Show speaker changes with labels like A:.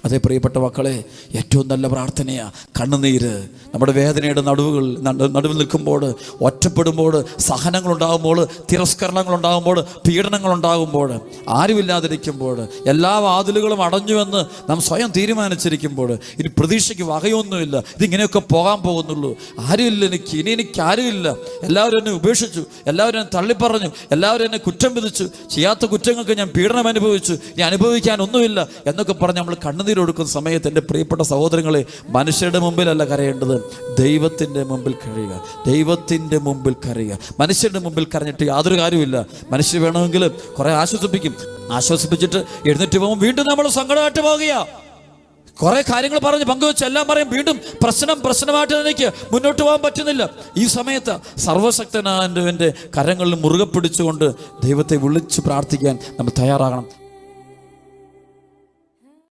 A: അതേ പ്രിയപ്പെട്ട മക്കളെ, ഏറ്റവും നല്ല പ്രാർത്ഥനയാണ് കണ്ണുനീര്. നമ്മുടെ വേദനയുടെ നടുവിൽ നിൽക്കുമ്പോൾ, ഒറ്റപ്പെടുമ്പോൾ, സഹനങ്ങളുണ്ടാകുമ്പോൾ, തിരസ്കരണങ്ങളുണ്ടാകുമ്പോൾ, പീഡനങ്ങളുണ്ടാകുമ്പോൾ, ആരുമില്ലാതിരിക്കുമ്പോൾ, എല്ലാ വാതിലുകളും അടഞ്ഞുവെന്ന് നാം സ്വയം തീരുമാനിച്ചിരിക്കുമ്പോൾ, ഇനി പ്രതീക്ഷയ്ക്ക് വകയൊന്നുമില്ല, ഇതിങ്ങനെയൊക്കെ പോകാൻ പോകുന്നുള്ളൂ, ആരുമില്ല ഇനി എനിക്ക് ആരുമില്ല, എല്ലാവരും എന്നെ ഉപേക്ഷിച്ചു, എല്ലാവരും എന്നെ തള്ളിപ്പറഞ്ഞു, എല്ലാവരും എന്നെ കുറ്റം വിധിച്ചു, ചെയ്യാത്ത കുറ്റങ്ങൾക്ക് ഞാൻ പീഡനം അനുഭവിച്ചു, ഇനി അനുഭവിക്കാനൊന്നുമില്ല എന്നൊക്കെ പറഞ്ഞ് നമ്മൾ കണ്ണുനീരൊടുക്കുന്ന സമയത്ത് എൻ്റെ പ്രിയപ്പെട്ട സഹോദരങ്ങളെ, മനുഷ്യരുടെ മുമ്പിലല്ല കരയേണ്ടത്, ദൈവത്തിൻ്റെ മുമ്പിൽ കരയുക. ദൈവത്തിൻ്റെ മുമ്പിൽ കരയുക. മനുഷ്യരുടെ മുമ്പിൽ കരഞ്ഞിട്ട് യാതൊരു കാര്യമില്ല. മനുഷ്യർ വേണമെങ്കിൽ കുറേ ആശ്വസിപ്പിച്ചിട്ട് എഴുന്നേറ്റ് പോകുമ്പോൾ വീണ്ടും നമ്മൾ സങ്കടമായിട്ട് പോകുക. കുറേ കാര്യങ്ങൾ പറഞ്ഞ് പങ്കുവെച്ച് എല്ലാം പറയും, വീണ്ടും പ്രശ്നമായിട്ട് എനിക്ക് മുന്നോട്ട് പോകാൻ പറ്റുന്നില്ല. ഈ സമയത്ത് സർവശക്തനായവൻ്റെ കരങ്ങളിൽ മുറുകെ പിടിച്ചുകൊണ്ട് ദൈവത്തെ വിളിച്ച് പ്രാർത്ഥിക്കാൻ നമ്മൾ തയ്യാറാകണം.